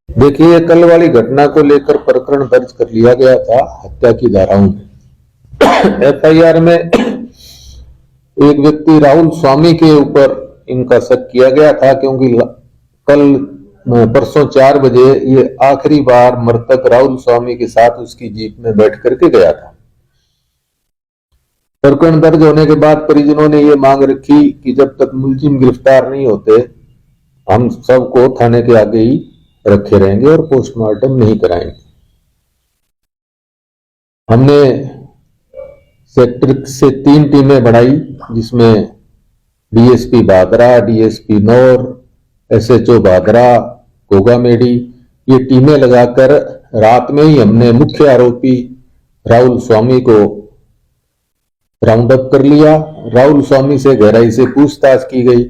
देखिए, कल वाली घटना को लेकर प्रकरण दर्ज कर लिया गया था हत्या की धाराओं में। एफआईआर में एक व्यक्ति राहुल स्वामी के ऊपर इनका शक किया गया था, क्योंकि कल परसों 4 बजे ये आखिरी बार मृतक राहुल स्वामी के साथ उसकी जीप में बैठ करके गया था। प्रकरण दर्ज होने के बाद परिजनों ने ये मांग रखी कि जब तक मुलजिम गिरफ्तार नहीं होते हम सबको थाने के आगे ही रखे रहेंगे और पोस्टमार्टम नहीं कराएंगे। हमने सेक्टर से 3 टीमें बढ़ाई, जिसमें DSP Bagra, DSP Naur, SHO Bagra, Gogamedi, ये टीमें लगाकर रात में ही हमने मुख्य आरोपी राहुल स्वामी को राउंड अप कर लिया। राहुल स्वामी से गहराई से पूछताछ की गई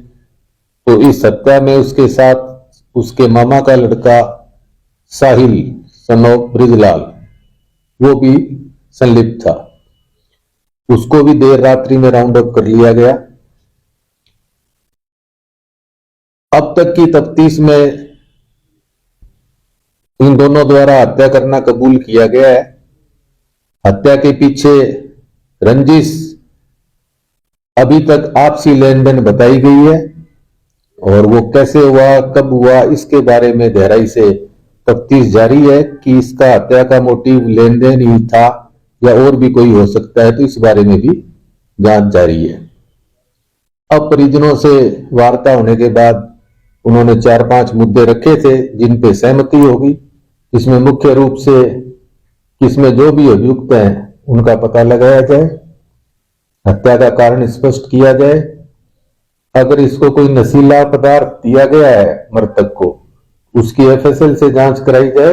तो इस हत्या में उसके साथ उसके मामा का लड़का साहिल सन ऑफ ब्रिजलाल वो भी संलिप्त था। उसको भी देर रात्रि में राउंड अप कर लिया गया। अब तक की तफ्तीश में इन दोनों द्वारा हत्या करना कबूल किया गया है। हत्या के पीछे रंजिश अभी तक आपसी लेन देन बताई गई है, और वो कैसे हुआ, कब हुआ, इसके बारे में गहराई से तफ्तीश जारी है कि इसका हत्या का मोटिव लेन देन ही था या और भी कोई हो सकता है, तो इस बारे में भी जांच जारी है। अब परिजनों से वार्ता होने के बाद उन्होंने 4-5 मुद्दे रखे थे जिन पे सहमति होगी, जिसमें मुख्य रूप से किसमें जो भी अभियुक्त हैं उनका पता लगाया जाए, हत्या का कारण स्पष्ट किया जाए, अगर इसको कोई नशीला पदार्थ दिया गया है मृतक को उसकी एफएसएल से जांच कराई जाए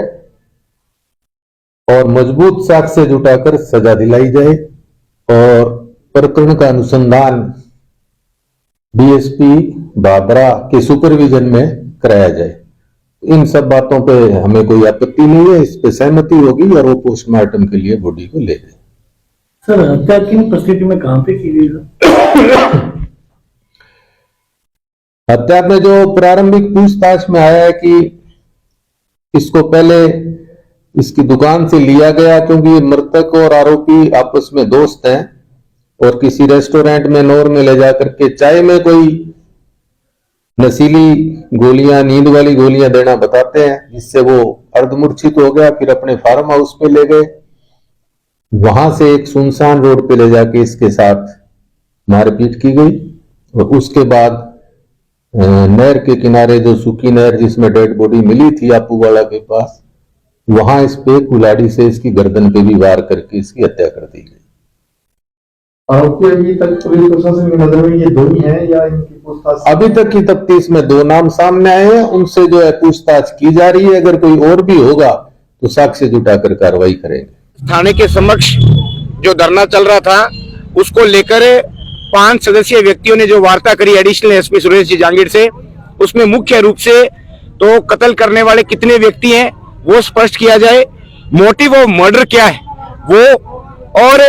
और मजबूत साक्ष्य जुटाकर सजा दिलाई जाए, और प्रकरण का अनुसंधान डीएसपी बाबरा के सुपरविजन में कराया जाए। इन सब बातों पे हमें कोई आपत्ति नहीं है, इस पे सहमति होगी और वो पोस्टमार्टम के लिए बॉडी को ले गए। सर, हत्या किन परिस्थिति में कहां पे की गई? हत्या में जो प्रारंभिक पूछताछ में आया है कि इसको पहले इसकी दुकान से लिया गया, क्योंकि मृतक और आरोपी आपस में दोस्त हैं और किसी रेस्टोरेंट में नौर में ले जाकर के चाय में कोई नशीली गोलियां, नींद वाली गोलियां देना बताते हैं, जिससे वो अर्धमूर्छित हो गया। फिर अपने फार्म हाउस पे ले गए, वहां से एक सुनसान रोड पे ले जाके इसके साथ मारपीट की गई, और उसके बाद नहर के किनारे जो सूखी नहर जिसमें डेड बॉडी मिली थी आपूवाला के पास, वहां इस पे कुल्हाड़ी से इसकी गर्दन पे भी वार करके इसकी हत्या कर दी गई। आरोपी अभी तक पुलिस प्रशासन की नजर में ये 2 ही हैं या इनकी पूछताछ? अभी तक की तफ्तीश में 2 नाम सामने आए हैं, उनसे जो है पूछताछ की जा रही है। अगर कोई और भी होगा तो साक्ष्य जुटाकर कार्रवाई करेंगे। थाने के समक्ष जो धरना चल रहा था उसको लेकर 5 सदस्यीय व्यक्तियों ने जो वार्ता करी एडिशनल एसपी सुरेश जी जांगीर से, उसमें मुख्य रूप से तो कत्ल करने वाले कितने व्यक्ति हैं वो स्पष्ट किया जाए, मोटिव ऑफ मर्डर क्या है वो, और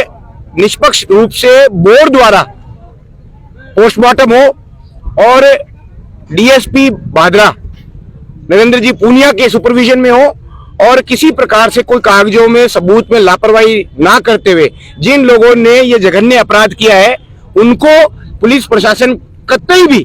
निष्पक्ष रूप से बोर्ड द्वारा पोस्टमार्टम हो और डीएसपी भादरा नरेंद्र जी पूनिया के सुपरविजन में हो, और किसी प्रकार से कोई कागजों में सबूत में लापरवाही ना करते हुए जिन लोगों ने ये जघन्य अपराध किया है उनको पुलिस प्रशासन कतई भी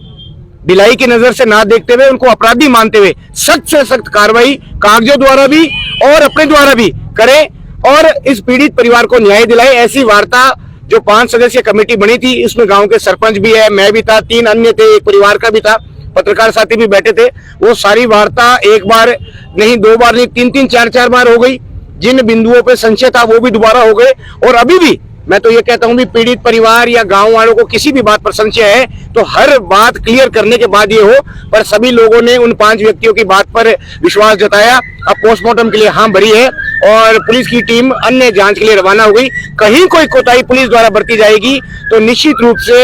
ढिलाई की नजर से ना देखते हुए उनको अपराधी मानते हुए सख्त से सख्त कार्रवाई कागजों द्वारा भी और अपने द्वारा भी करे और इस पीड़ित परिवार को न्याय दिलाए। ऐसी वार्ता जो 5 सदस्यीय कमेटी बनी थी, इसमें गांव के सरपंच भी है, मैं भी था, 3 अन्य थे, एक परिवार का भी था, पत्रकार साथी भी बैठे थे। वो सारी वार्ता 1 बार नहीं, 2 बार नहीं, 3-3, 4-4 बार हो गई। जिन बिंदुओं पे संशय था वो भी दोबारा हो गए, और अभी भी मैं तो ये कहता हूं भी पीड़ित परिवार या गांव वालों को किसी भी बात पर संशय है तो हर बात क्लियर करने के बाद ये हो, पर सभी लोगों ने उन 5 व्यक्तियों की बात पर विश्वास जताया। अब पोस्टमार्टम के लिए हाँ भरी है और पुलिस की टीम अन्य जांच के लिए रवाना हो गई। कहीं कोई कोताही पुलिस द्वारा बरती जाएगी तो निश्चित रूप से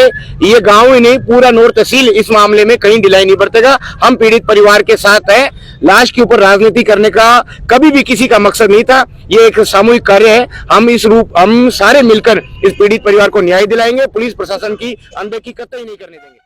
ये गांव ही नहीं पूरा नौर तहसील इस मामले में कहीं ढिलाई नहीं बरतेगा। हम पीड़ित परिवार के साथ हैं। लाश के ऊपर राजनीति करने का कभी भी किसी का मकसद नहीं था, ये एक सामूहिक कार्य है। हम सारे मिलकर इस पीड़ित परिवार को न्याय दिलाएंगे, पुलिस प्रशासन की अनदेखी कतई नहीं करने देंगे।